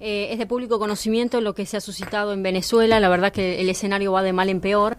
Es de público conocimiento lo que se ha suscitado en Venezuela. La verdad que el escenario va de mal en peor.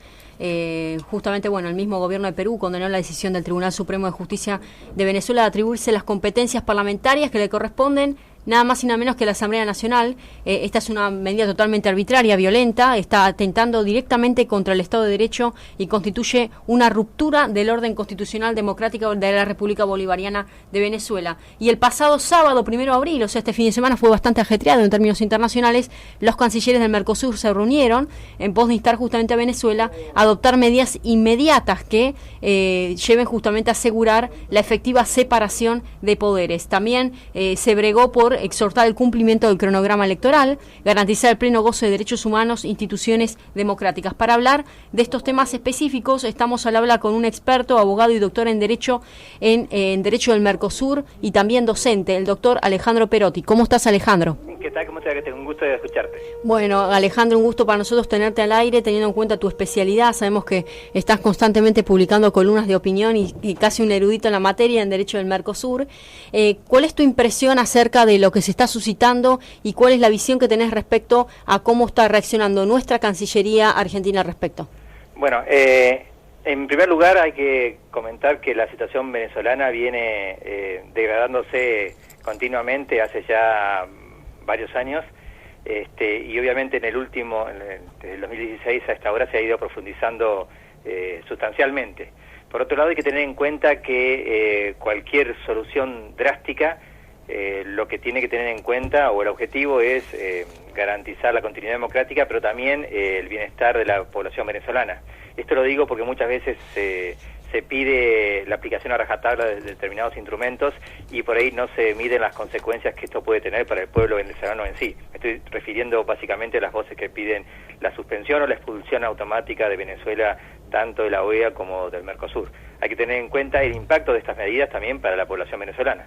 Justamente, el mismo gobierno de Perú condenó la decisión del Tribunal Supremo de Justicia de Venezuela de atribuirse las competencias parlamentarias que le corresponden nada más y nada menos que la Asamblea Nacional. Esta es una medida totalmente arbitraria, violenta, está atentando directamente contra el Estado de Derecho y constituye una ruptura del orden constitucional democrático de la República Bolivariana de Venezuela. Y el pasado sábado, 1 de abril, o sea, este fin de semana fue bastante ajetreado en términos internacionales, los cancilleres del Mercosur se reunieron en pos de instar justamente a Venezuela a adoptar medidas inmediatas que lleven justamente a asegurar la efectiva separación de poderes. También se bregó por exhortar el cumplimiento del cronograma electoral, garantizar el pleno goce de derechos humanos, instituciones democráticas. Para hablar de estos temas específicos, estamos al habla con un experto, abogado y doctor en Derecho en Derecho del Mercosur y también docente, el doctor Alejandro Perotti. ¿Cómo estás, Alejandro? ¿Qué tal? ¿Cómo estás? Un gusto de escucharte. Bueno, Alejandro, un gusto para nosotros tenerte al aire, teniendo en cuenta tu especialidad. Sabemos que estás constantemente publicando columnas de opinión y casi un erudito en la materia en Derecho del Mercosur. ¿Cuál es tu impresión acerca de lo que se está suscitando y cuál es la visión que tenés respecto a cómo está reaccionando nuestra Cancillería Argentina al respecto? Bueno, en primer lugar hay que comentar que la situación venezolana viene degradándose continuamente hace ya varios años, y obviamente en el último, desde el 2016 a esta hora se ha ido profundizando sustancialmente. Por otro lado hay que tener en cuenta que cualquier solución drástica lo que tiene que tener en cuenta, o el objetivo es garantizar la continuidad democrática, pero también el bienestar de la población venezolana. Esto lo digo porque muchas veces se pide la aplicación a rajatabla de determinados instrumentos y por ahí no se miden las consecuencias que esto puede tener para el pueblo venezolano en sí. Me estoy refiriendo básicamente a las voces que piden la suspensión o la expulsión automática de Venezuela, tanto de la OEA como del Mercosur. Hay que tener en cuenta el impacto de estas medidas también para la población venezolana.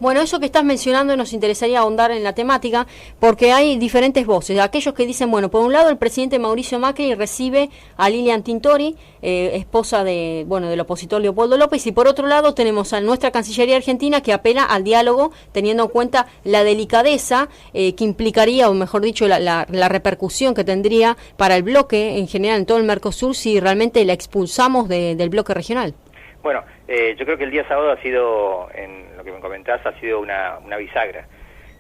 Bueno, eso que estás mencionando nos interesaría ahondar en la temática porque hay diferentes voces. Aquellos que dicen, por un lado el presidente Mauricio Macri recibe a Lilian Tintori, esposa del opositor Leopoldo López, y por otro lado tenemos a nuestra Cancillería Argentina que apela al diálogo teniendo en cuenta la delicadeza que implicaría, o mejor dicho, la repercusión que tendría para el bloque en general en todo el Mercosur si realmente la expulsamos del bloque regional. Bueno, yo creo que el día sábado ha sido, en lo que me comentás, ha sido una bisagra.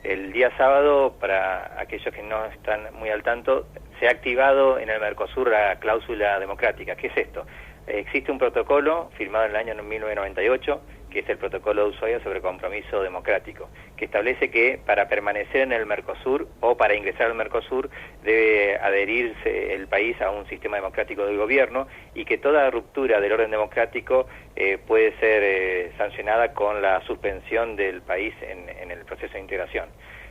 El día sábado, para aquellos que no están muy al tanto, se ha activado en el Mercosur la cláusula democrática. ¿Qué es esto? Existe un protocolo firmado en el año 1998, que es el protocolo de Ushuaia sobre compromiso democrático, que establece que para permanecer en el Mercosur o para ingresar al Mercosur debe adherirse el país a un sistema democrático del gobierno y que toda ruptura del orden democrático puede ser sancionada con la suspensión del país en el proceso de integración.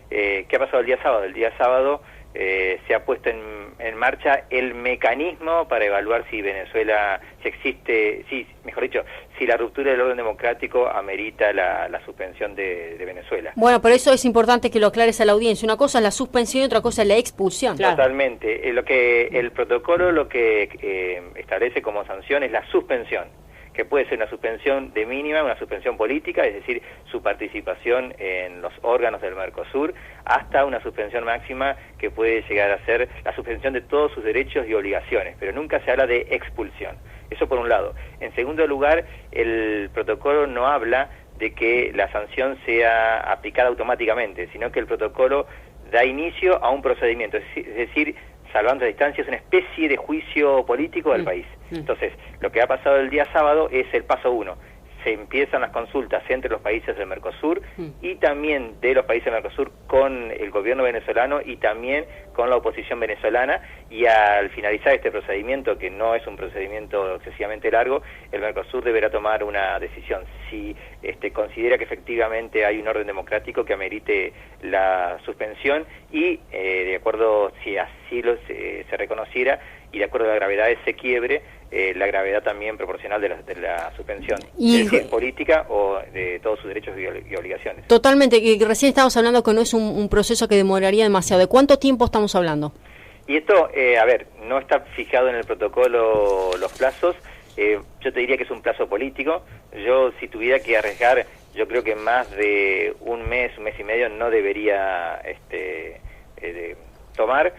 ¿Qué ha pasado el día sábado? El día sábado se ha puesto en marcha el mecanismo para evaluar si Venezuela, si la ruptura del orden democrático amerita la suspensión de Venezuela. Bueno, por eso es importante que lo aclares a la audiencia. Una cosa es la suspensión y otra cosa es la expulsión. Claro. Totalmente. El protocolo lo que establece como sanción es la suspensión, que puede ser una suspensión de mínima, una suspensión política, es decir, su participación en los órganos del Mercosur, hasta una suspensión máxima que puede llegar a ser la suspensión de todos sus derechos y obligaciones, pero nunca se habla de expulsión. Eso por un lado. En segundo lugar, el protocolo no habla de que la sanción sea aplicada automáticamente, sino que el protocolo da inicio a un procedimiento, es decir, salvando la distancia, es una especie de juicio político del país. Entonces, lo que ha pasado el día sábado es el paso 1. Se empiezan las consultas entre los países del Mercosur y también de los países del Mercosur con el gobierno venezolano y también con la oposición venezolana, y al finalizar este procedimiento, que no es un procedimiento excesivamente largo, el Mercosur deberá tomar una decisión si considera que efectivamente hay un orden democrático que amerite la suspensión y de acuerdo, si así se reconociera y de acuerdo a la gravedad de ese quiebre, la gravedad también proporcional de la suspensión, es decir, política o de todos sus derechos y obligaciones. Totalmente, y recién estábamos hablando que no es un proceso que demoraría demasiado. ¿De cuánto tiempo estamos hablando? Y esto, no está fijado en el protocolo los plazos. Yo te diría que es un plazo político. Yo, si tuviera que arriesgar, yo creo que más de un mes y medio no debería tomar.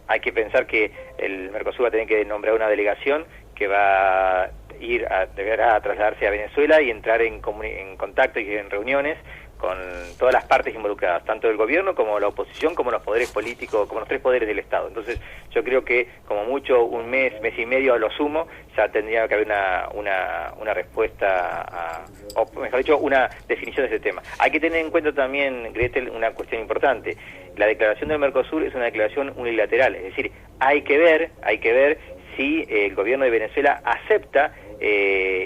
Hay que pensar que el Mercosur va a tener que nombrar una delegación que va a deberá trasladarse a Venezuela y entrar en contacto y en reuniones con todas las partes involucradas, tanto el gobierno como la oposición, como los poderes políticos, como los tres poderes del Estado. Entonces, yo creo que como mucho un mes y medio a lo sumo, ya tendría que haber una respuesta, o mejor dicho, una definición de ese tema. Hay que tener en cuenta también, Gretel, una cuestión importante. La declaración del Mercosur es una declaración unilateral, es decir, hay que ver si el gobierno de Venezuela acepta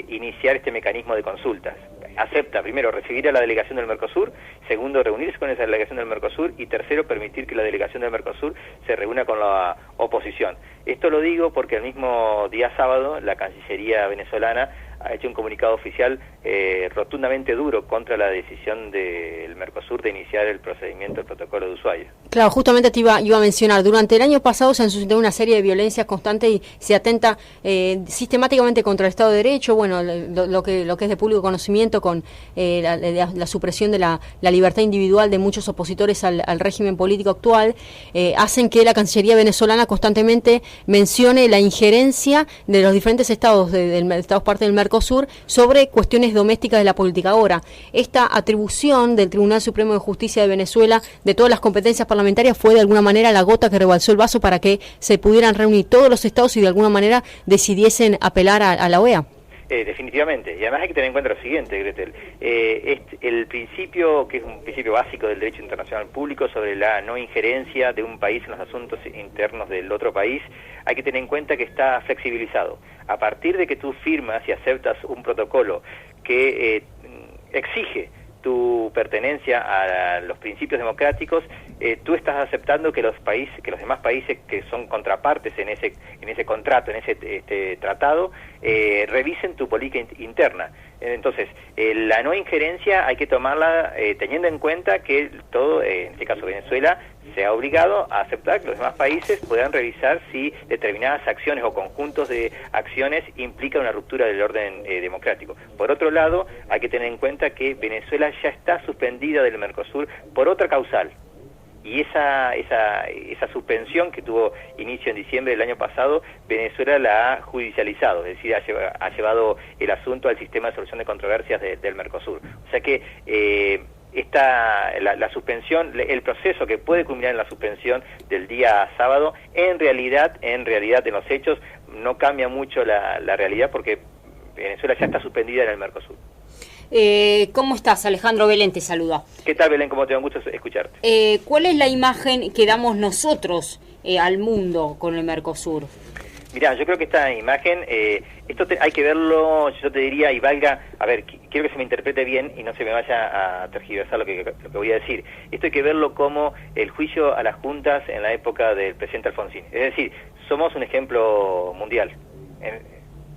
iniciar este mecanismo de consultas. Acepta, primero, recibir a la delegación del Mercosur, segundo, reunirse con esa delegación del Mercosur, y tercero, permitir que la delegación del Mercosur se reúna con la oposición. Esto lo digo porque el mismo día sábado la Cancillería venezolana ha hecho un comunicado oficial rotundamente duro contra la decisión del Mercosur de iniciar el procedimiento del protocolo de Ushuaia. Claro, justamente te iba a mencionar, durante el año pasado se han suscitado una serie de violencias constantes y se atenta sistemáticamente contra el Estado de Derecho, bueno, lo que es de público conocimiento con la supresión de la libertad individual de muchos opositores al régimen político actual, hacen que la Cancillería venezolana constantemente mencione la injerencia de los diferentes estados, estados parte del Mercosur, sobre cuestiones domésticas de la política. Ahora, esta atribución del Tribunal Supremo de Justicia de Venezuela de todas las competencias parlamentarias fue de alguna manera la gota que rebalsó el vaso para que se pudieran reunir todos los estados y de alguna manera decidiesen apelar a la OEA. Definitivamente, y además hay que tener en cuenta lo siguiente, Gretel, el principio, que es un principio básico del derecho internacional público sobre la no injerencia de un país en los asuntos internos del otro país, hay que tener en cuenta que está flexibilizado. A partir de que tú firmas y aceptas un protocolo que exige tu pertenencia a los principios democráticos, tú estás aceptando que los demás países que son contrapartes en ese contrato, en ese tratado, revisen tu política interna. Entonces, la no injerencia hay que tomarla teniendo en cuenta que todo, en este caso Venezuela, se ha obligado a aceptar que los demás países puedan revisar si determinadas acciones o conjuntos de acciones implican una ruptura del orden democrático. Por otro lado, hay que tener en cuenta que Venezuela ya está suspendida del Mercosur por otra causal. Y esa suspensión que tuvo inicio en diciembre del año pasado, Venezuela la ha judicializado, es decir, ha llevado el asunto al sistema de solución de controversias del Mercosur. O sea que la suspensión, el proceso que puede culminar en la suspensión del día sábado, en realidad en los hechos no cambia mucho la realidad, porque Venezuela ya está suspendida en el Mercosur. ¿Cómo estás? Alejandro Belén te saluda. ¿Qué tal, Belén? ¿Cómo te va? Un gusto escucharte. ¿Cuál es la imagen que damos nosotros al mundo con el Mercosur? Mirá, yo creo que esta imagen, esto hay que verlo, yo te diría, y valga, a ver, quiero que se me interprete bien y no se me vaya a tergiversar lo que voy a decir. Esto hay que verlo como el juicio a las juntas en la época del presidente Alfonsín. Es decir, somos un ejemplo mundial.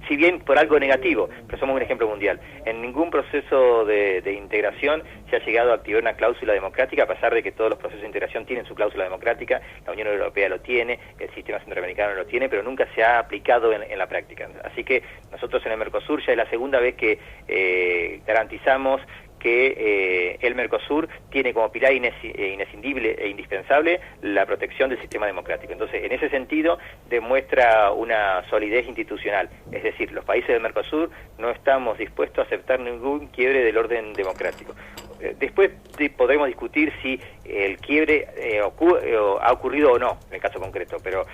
Si bien por algo negativo, pero somos un ejemplo mundial. En ningún proceso de integración se ha llegado a activar una cláusula democrática, a pesar de que todos los procesos de integración tienen su cláusula democrática, la Unión Europea lo tiene, el sistema centroamericano lo tiene, pero nunca se ha aplicado en la práctica. Así que nosotros en el Mercosur ya es la segunda vez que garantizamos que el Mercosur tiene como pilar inescindible e indispensable la protección del sistema democrático. Entonces, en ese sentido, demuestra una solidez institucional. Es decir, los países del Mercosur no estamos dispuestos a aceptar ningún quiebre del orden democrático. Después podremos discutir si el quiebre ha ocurrido o no, en el caso concreto, pero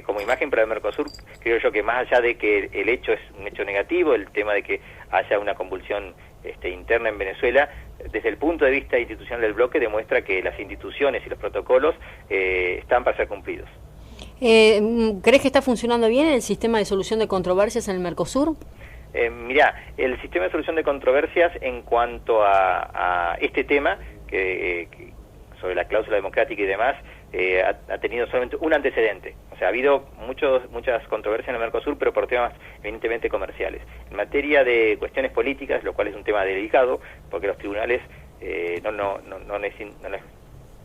como imagen para el Mercosur, creo yo que más allá de que el hecho es un hecho negativo, el tema de que haya una convulsión interna en Venezuela, desde el punto de vista institucional del bloque, demuestra que las instituciones y los protocolos están para ser cumplidos. ¿Crees que está funcionando bien el sistema de solución de controversias en el Mercosur? Mirá, el sistema de solución de controversias en cuanto a este tema, sobre la cláusula democrática y demás, ha tenido solamente un antecedente. O sea, ha habido muchas controversias en el Mercosur, pero por temas evidentemente comerciales. En materia de cuestiones políticas, lo cual es un tema delicado, porque los tribunales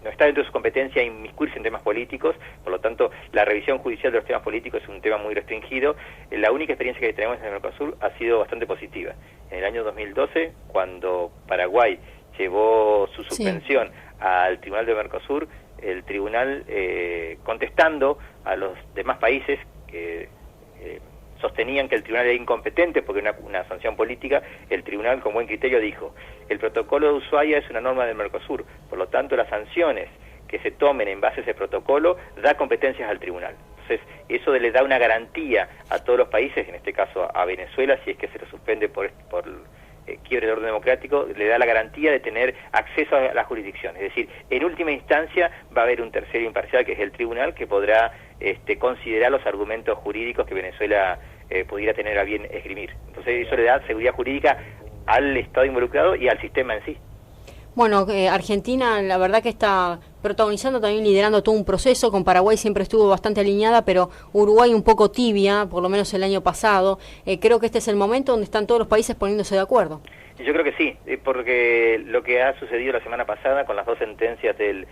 no está dentro de su competencia inmiscuirse en temas políticos, por lo tanto, la revisión judicial de los temas políticos es un tema muy restringido. La única experiencia que tenemos en el Mercosur ha sido bastante positiva. En el año 2012, cuando Paraguay llevó su suspensión al Tribunal de Mercosur, el tribunal, contestando a los demás países que sostenían que el tribunal era incompetente porque era una sanción política, el tribunal con buen criterio dijo: el protocolo de Ushuaia es una norma del Mercosur, por lo tanto las sanciones que se tomen en base a ese protocolo da competencias al tribunal. Entonces eso le da una garantía a todos los países, en este caso a Venezuela, si es que se lo suspende por quiebre del orden democrático, le da la garantía de tener acceso a la jurisdicción. Es decir, en última instancia va a haber un tercero imparcial, que es el tribunal, que podrá considerar los argumentos jurídicos que Venezuela pudiera tener a bien esgrimir. Entonces eso le da seguridad jurídica al Estado involucrado y al sistema en sí. Bueno, Argentina la verdad que está protagonizando, también liderando todo un proceso. Con Paraguay siempre estuvo bastante alineada, pero Uruguay un poco tibia, por lo menos el año pasado. Creo que este es el momento donde están todos los países poniéndose de acuerdo. Yo creo que sí, porque lo que ha sucedido la semana pasada con las dos sentencias de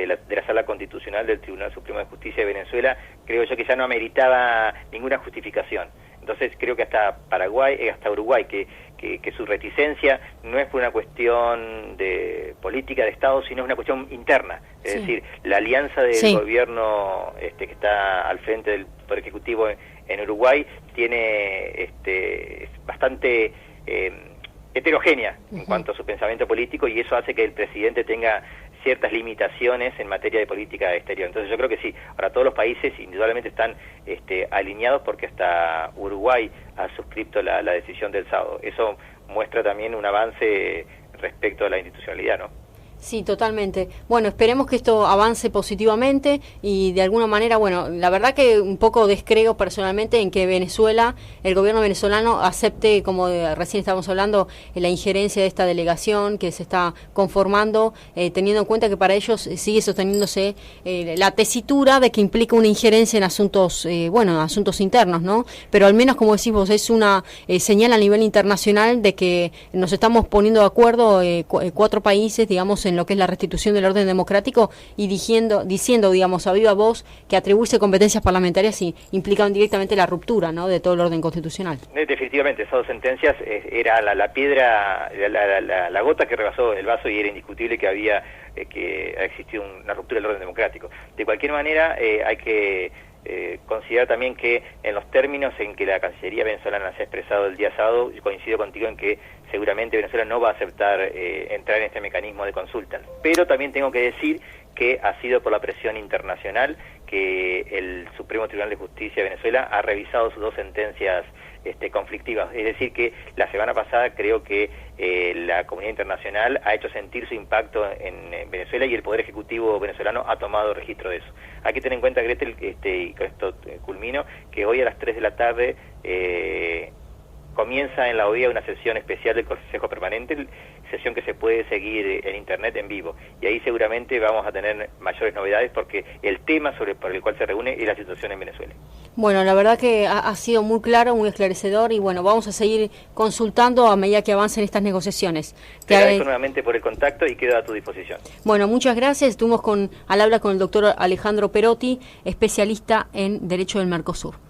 la Sala Constitucional del Tribunal Supremo de Justicia de Venezuela, creo yo que ya no ameritaba ninguna justificación. Entonces creo que hasta Paraguay, hasta Uruguay, que su reticencia no es por una cuestión de política de Estado, sino es una cuestión interna. Es decir, la alianza del gobierno que está al frente del Poder Ejecutivo en Uruguay tiene es bastante heterogénea en cuanto a su pensamiento político, y eso hace que el presidente tenga ciertas limitaciones en materia de política exterior. Entonces yo creo que sí, ahora todos los países indudablemente están alineados, porque hasta Uruguay ha suscrito la decisión del sábado. Eso muestra también un avance respecto a la institucionalidad, ¿no? Sí, totalmente. Bueno, esperemos que esto avance positivamente y de alguna manera, bueno, la verdad que un poco descreo personalmente en que Venezuela, el gobierno venezolano acepte, como recién estábamos hablando, la injerencia de esta delegación que se está conformando, teniendo en cuenta que para ellos sigue sosteniéndose la tesitura de que implica una injerencia en asuntos, asuntos internos, ¿no? Pero al menos, como decís vos, es una señal a nivel internacional de que nos estamos poniendo de acuerdo 4 países, digamos, en lo que es la restitución del orden democrático, y diciendo, digamos, a viva voz que atribuirse competencias parlamentarias implican directamente la ruptura, ¿no?, de todo el orden constitucional. Definitivamente, esas dos sentencias era la piedra, la gota que rebasó el vaso, y era indiscutible que había existido una ruptura del orden democrático. De cualquier manera, hay que considerar también que en los términos en que la Cancillería venezolana se ha expresado el día sábado, coincido contigo en que seguramente Venezuela no va a aceptar entrar en este mecanismo de consulta. Pero también tengo que decir que ha sido por la presión internacional que el Supremo Tribunal de Justicia de Venezuela ha revisado sus dos sentencias conflictivas. Es decir, que la semana pasada creo que la comunidad internacional ha hecho sentir su impacto en Venezuela, y el Poder Ejecutivo venezolano ha tomado registro de eso. Hay que tener en cuenta, Gretel, y con esto culmino, que hoy a las 3 de la tarde comienza en la OEA una sesión especial del Consejo Permanente, sesión que se puede seguir en internet en vivo, y ahí seguramente vamos a tener mayores novedades, porque el tema por el cual se reúne es la situación en Venezuela. Bueno, la verdad que ha sido muy claro, muy esclarecedor, y bueno, vamos a seguir consultando a medida que avancen estas negociaciones. Te agradezco nuevamente por el contacto y quedo a tu disposición. Bueno, muchas gracias. Estuvimos al habla con el doctor Alejandro Perotti, especialista en Derecho del Mercosur.